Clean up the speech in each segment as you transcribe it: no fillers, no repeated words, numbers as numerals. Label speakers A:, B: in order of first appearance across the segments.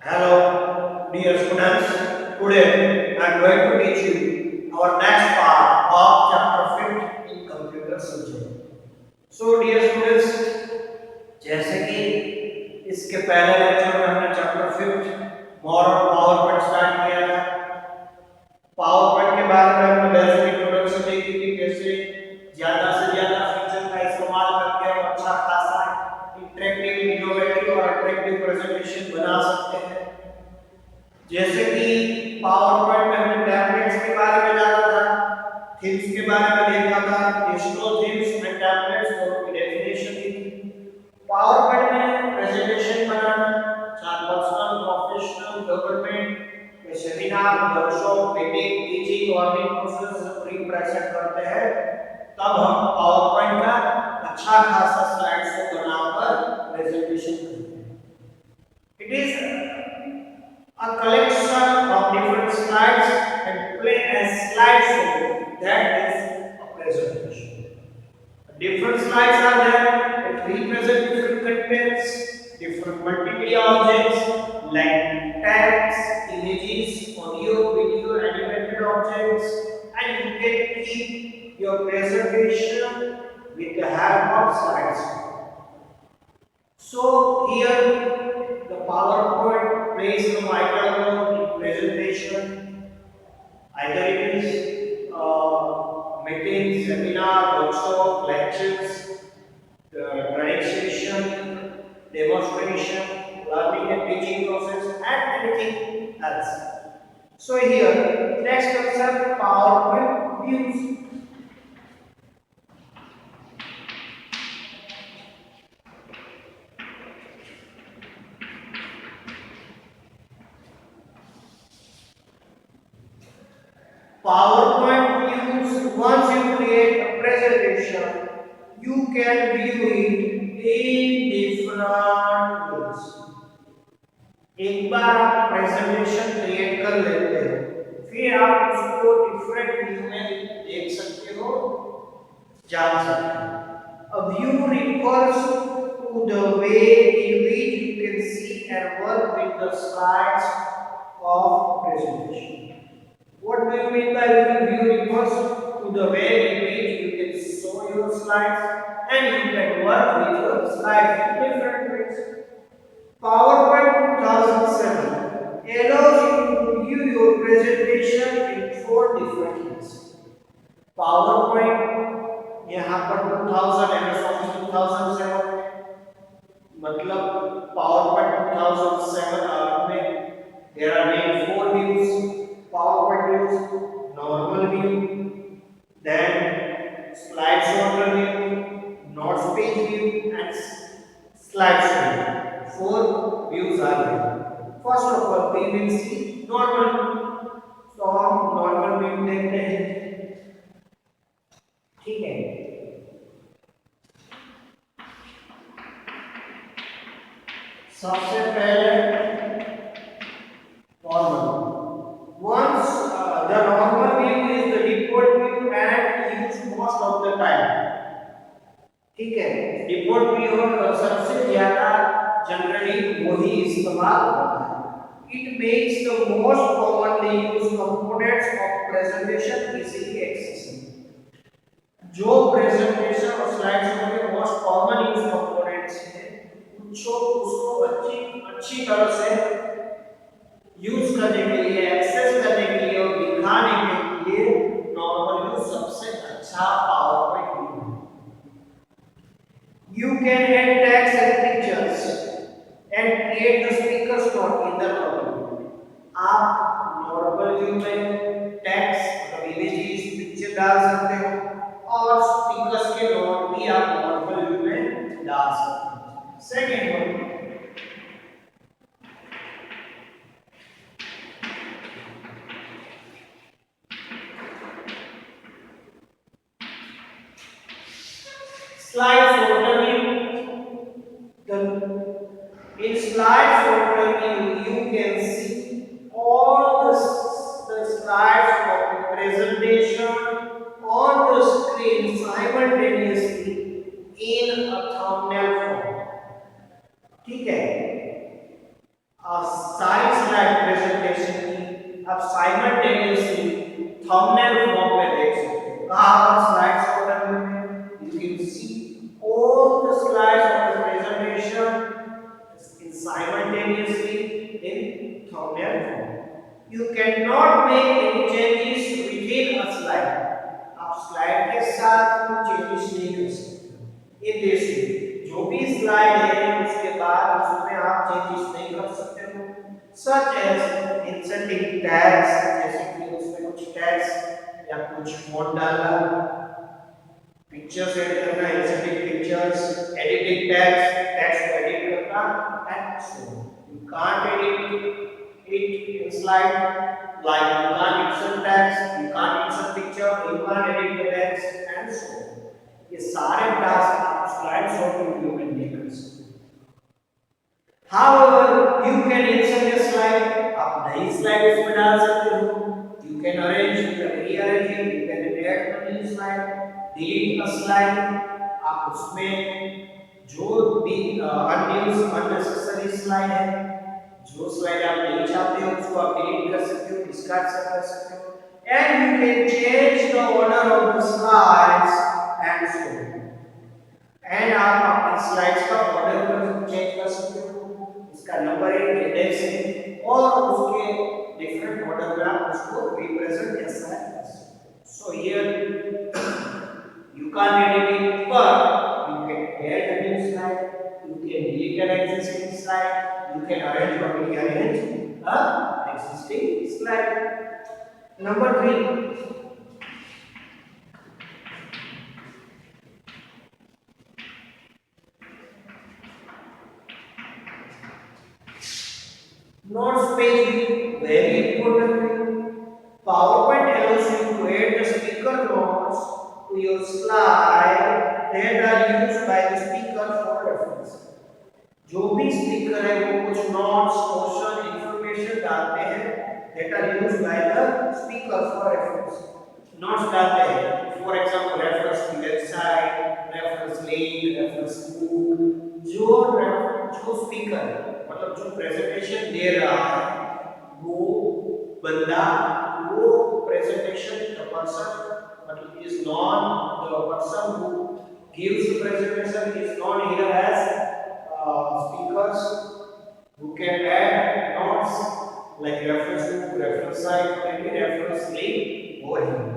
A: Hello, dear students. Today I am going to teach you our next part of chapter 5 in computer subject. So, dear students, जैसे कि इसके पहले lecture में हमने chapter 5 modern power point start किया था। Power point के बारे में हमने बेसिक इंट्रोडक्शन देखी कि कैसे ज्यादा से ज्यादा फीचर का इस्तेमाल करके हम अच्छा खासा इंटरेक्टिव, इनोवेटिव और अट्रैक्टिव प्रेजेंटेशन बना सकते हैं। जैसे कि पावर पॉइंट में हमने टेम्पलेट्स के बारे में जाना था, थीम्स के बारे में देखा था, डिजिटल थीम्स एंड टेम्पलेट्स और उनकी डेफिनेशन दी थी। पावर पॉइंट में प्रेजेंटेशन बनाना, चाहे personal, professional, government, seminar, workshop, meeting, teaching और भी प्रोसेस रिप्रेजेंट करते हैं, तब हम पावर पॉइंट का अच्छा खासा स्लाइड्स को बनाकर प्रेजेंटेशन करते हैं। It is a collection of different slides and play a slideshow that is a presentation. Different slides are there that represent different contents, different multimedia objects like text, images, audio, video, animated objects, and you can keep your presentation with the help of slides. So here the PowerPoint plays a vital role in presentation. Either it is meeting, seminar, workshop, lectures, training session, demonstration, learning and teaching process, and anything else. So here, next concept, PowerPoint views. PowerPoint views, once you create a presentation, you can view it in different ways. एक बार आप presentation create कर लेते हैं, फिर आप उसको different view में देख सकते हो, जान सकते हो। A view refers to the way in which you can see and work with the slides of presentation. What do you mean by view refers to the way in which you can show your slides and you can work with your slides in different ways. PowerPoint 2007 allows you to view your presentation in 4 different ways. PowerPoint यहाँ पर 2000 MS Office 2007 मतलब PowerPoint 2007 में there are main 4 views. PowerPoint views, normal view, then slide sorter view, notes page view, and slideshow view. 4 views are there. First of all, we will see normal view. So हम normal view देखते हैं, ठीक है। सबसे पहले normal. Once the normal view is the default view and used most of the time. ठीक है, default view सबसे ज्यादा जनरली वही इस्तेमाल होता है। It makes the most commonly used components of presentation easily accessible. जो प्रेजेंटेशन और स्लाइड्स के मोस्ट कॉमन यूज कंपोनेंट्स हैं, उसको अच्छी तरह से यूज करने के लिए, एक्सेस करने के लिए और दिखाने के लिए नॉर्मल व्यू सबसे अच्छा पावरपॉइंट व्यू है। You can add text and pictures and create the speaker slot in the normal view. आप नॉर्मल व्यू में टेक्स्ट और इमेजेस पिक्चर डाल सकते हो और स्पीकर्स के नोट भी आप नॉर्मल व्यू में डाल सकते हो। Second one, slide sorter view. In slide sorter view, you can see all the slides of the presentation on the screen simultaneously in a thumbnail form. ठीक है, सारी स्लाइड प्रेजेंटेशन की आप साइमल्टेनियसली थंबनेल फॉर्म में देख सकते हो। कहाँ पर स्लाइड्स ओपन में you can see all the slides of the presentation in simultaneously in thumbnail form. You cannot make any changes within a slide. आप स्लाइड के साथ चेंजेस नहीं कर सकते। in this way जो भी स्लाइड है उसके बाद उसमें आप चेंजेस नहीं कर सकते हो। such as inserting tags, जैसे कि उसमें कुछ tags या कुछ फॉन्ट डालना, पिक्चर्स एडिट करना, inserting pictures, editing tags, text को edit करना, and so on. You can't edit it in slide, like you can't insert tags, you can't insert picture, you can't edit the text, and so on. ये सारे task आप slide show के video में नहीं कर सकते। However, you can insert a slide, आप नई स्लाइड उसमें डाल सकते हो। You can arrange, you can rearrange it, you can add a new slide, delete a slide, आप उसमें जो भी unused unnecessary slide है, जो स्लाइड आप नहीं चाहते हो उसको आप डिलीट कर सकते हो, डिस्कार्ड कर सकते हो, and you can change the order of the slides and so on. and आप अपनी स्लाइड्स का ऑर्डर चेंज कर सकते हो, इसका नंबरिंग इंडेक्स है और उसके डिफरेंट ऑर्डर में आप उसको रिप्रेजेंट कैसा है। So here you can't edit it, but you can add a new slide, you can delete an existing slide, you can arrange or rearrange a existing slide. Number 3, notes page view, very important. PowerPoint allows you to add the speaker notes to your slide that are used by the speaker for reference. जो भी speaker है वो कुछ notes, question, information डालते हैं that are used by the speaker for reference. Notes डालते हैं, for example reference की website, reference link, reference book, जो स्पीकर मतलब जो प्रेजेंटेशन दे रहा है वो बंदा वो प्रेजेंटेशन द पर्सन मतलब is not the person who gives the presentation is not here as speakers who can add notes like reference to reference site, maybe reference link over here.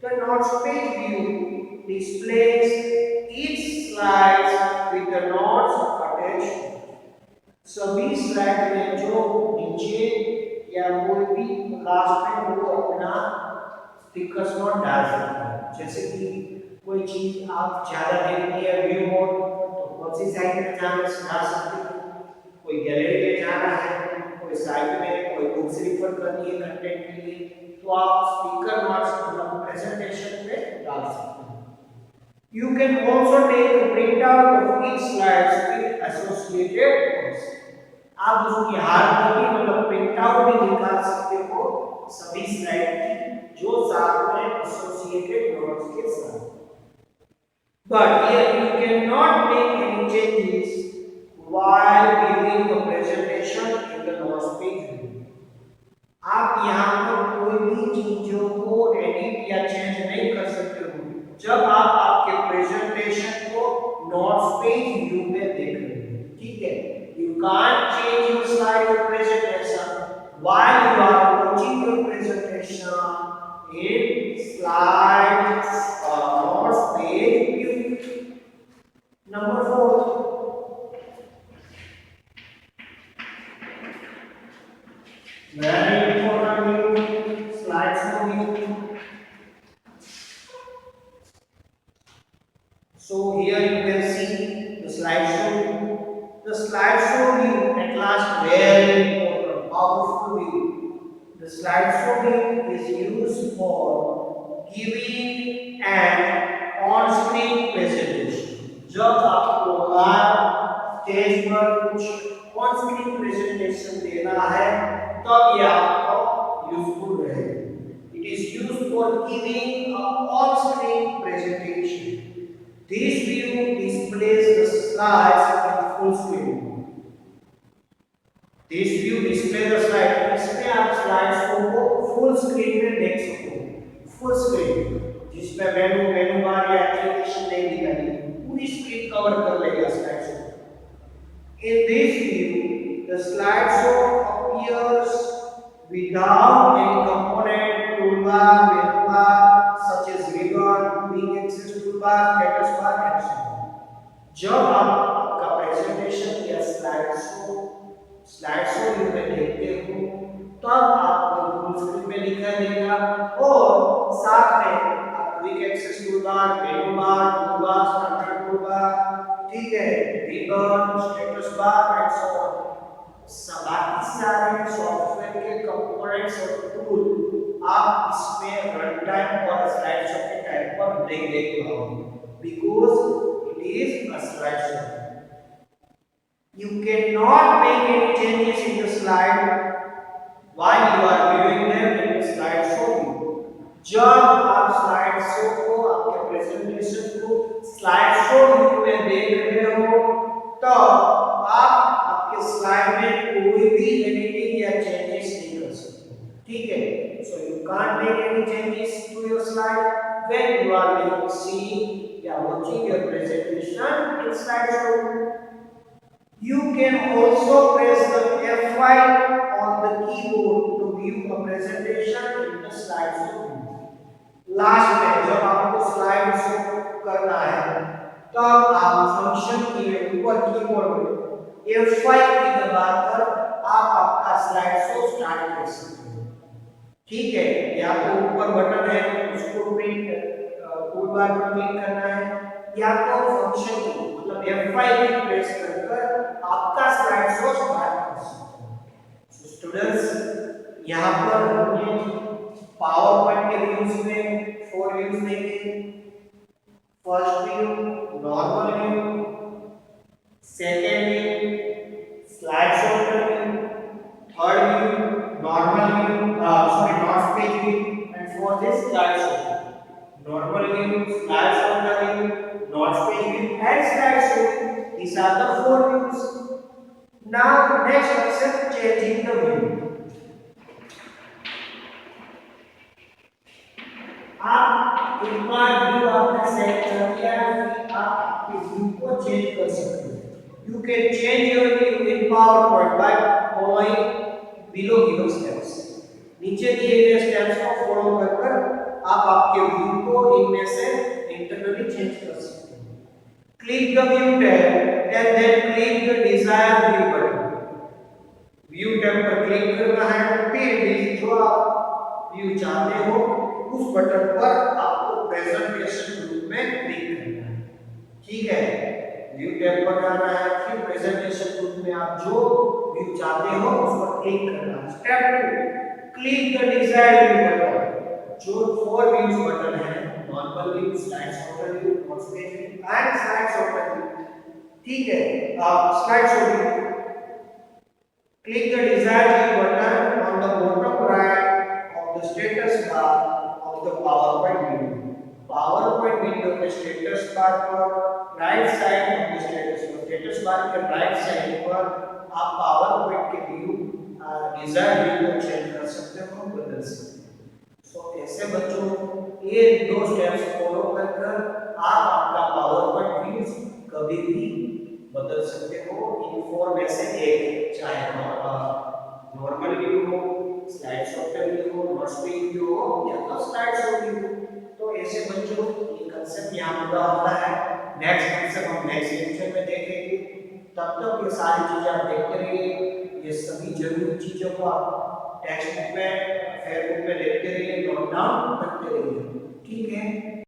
A: The notes page view displays each slide with the notes attached. सभी slide में जो नीचे या कोई भी last में वो अपना स्टिकर्स नोट डाल सकता है। जैसे कि कोई चीज आप ज्यादा देखनी है व्यू मोड तो कौन सी साइड में जाना डाल सकते हो, कोई गैलरी में जाना है, कोई साइड में कोई बुक्स रिफर करनी है कंटेंट के लिए तो आप स्पीकर नोट्स मतलब प्रेजेंटेशन पे डाल सकते हो। You can also take a printout of each slide with associated notes. आप उसकी हार्ड कॉपी मतलब प्रिंट आउट भी निकाल सकते हो सभी स्लाइड की जो साथ में एसोसिएटेड नोट्स के साथ। But here you cannot make any changes while viewing the presentation in the notes page. आप यहाँ पर कोई भी चीजों को एडिट या चेंज नहीं कर सकते हो जब आप आपके प्रेजेंटेशन को नोट्स पेज व्यू में देख रहे हो। ठीक है, you can't change your slide or presentation while you are watching your presentation in slides notes page view. Number 4, very important view, slides view. So here you can see the slideshow. The slideshow view at last very important, powerful view. The slideshow view is used for giving an on-screen presentation. जब आपको stage पर कुछ on-screen presentation देना है तब यह आपको useful रहेगा। It is used for giving an on-screen presentation. This view displays the slides in full screen. This view display the slide, इसमें आप स्लाइड्स को फुल स्क्रीन में देख सकते हो, फुल स्क्रीन जिसमें मेनू बार या एप्लीकेशन नहीं दिखाई, पूरी स्क्रीन कवर कर लेगा स्लाइड्स को। In this view, the slideshow appears without any component, toolbar, menu bar, such as ribbon, quick access toolbar, status bar, and so on. जब आप आपका प्रेजेंटेशन या स्लाइड शो में देखते हो, तब आपको फुल स्क्रीन में दिखाई देगा और साथ में आप quick access toolbar, menu bar, toolbar, standard toolbar, ठीक है, ribbon, status bar and so on, बाकी सारे सॉफ्टवेयर के कंपोनेंट्स और टूल आप इसमें रन टाइम और स्लाइड शो के टाइम पर नहीं देख पाओगे, because it is a slide show. You cannot make any changes in the slide while you are viewing them in the slide show view. जब आप स्लाइड शो को, आपके प्रेजेंटेशन को स्लाइड शो व्यू में देख रहे हो, तो आप आपके स्लाइड में कोई भी एडिटिंग या चेंजेस नहीं कर सकते, ठीक है। So you can't make any changes to your slide when you are seeing या watching your presentation in slide show. You can also press the F5 on the keyboard to view a presentation in the slide show. Last में जब आपको slide show करना है, तब आप function की ऊपर कीबोर्ड में F5 की दबाकर आप आपका स्लाइड शो स्टार्ट कर सकते हो, ठीक है। या तो ऊपर बटन है उसको टूलबार पर क्लिक करना है, या तो फंक्शन की मतलब F5 की प्रेस कर आपका स्लाइड शो स्टार्ट कर सकते हो। सो स्टूडेंट्स, यहाँ पर हमने पावर पॉइंट के व्यूज में 4 व्यूज देखे। First view normal view, second view slide show view, third view normal view not page view, and fourth is slide show. Normal view, slide show view, not page view and slide show, these are the 4 views. Now next concept, changing the view. आप एक बार view आपने set कर लिया, फिर आप आपके view को change कर सकते हो। You can change your view in PowerPoint by following below given steps. नीचे दिए गए स्टेप्स को फॉलो कर आप आपके व्यू को इनमें से इंटरनली चेंज कर सकते हो। Click the view tab and then click the desired view button. View tab पर क्लिक करना है, फिर जो आप व्यू चाहते हो उस बटन पर आपको प्रेजेंटेशन ग्रुप में क्लिक करना है, ठीक है। व्यू टैब पर जाना है, फिर प्रेजेंटेशन ग्रुप में आप जो व्यू चाहते हो उस पर क्लिक करना है। Step 2, click the desired view button. जो 4 व्यूज बटन है, normal view, slide shorter view, page view and slide shorter view, ठीक है। आप slide shorter view, click the desired view button on the bottom right of the status bar of the PowerPoint window. PowerPoint window के status bar पर right side of the status bar के right side पर आप PowerPoint के view desired view को change कर सकते हो, बदल सकते हो। सो ऐसे बच्चों ये 2 स्टेप्स फॉलो कर आप आपका PowerPoint व्यूज कभी भी बदल सकते हो इन 4 में से एक, चाहे नॉर्मल व्यू हो, स्लाइड शॉर्टर व्यू हो, नोट्स पेज व्यू हो या तो स्लाइड शो व्यू। तो ऐसे बच्चों ये कांसेप्ट यहाँ पूरा होता है। नेक्स्ट कांसेप्ट हम नेक्स्ट लेक्चर में देखेंगे। तब तक ये सारी चीजें आप देखते रहिए, ये सभी जरूरी चीजों को आप टेक्स्ट बुक में, फेयर बुक में देखते रहिए, नोट डाउन करते रहिए, ठीक है।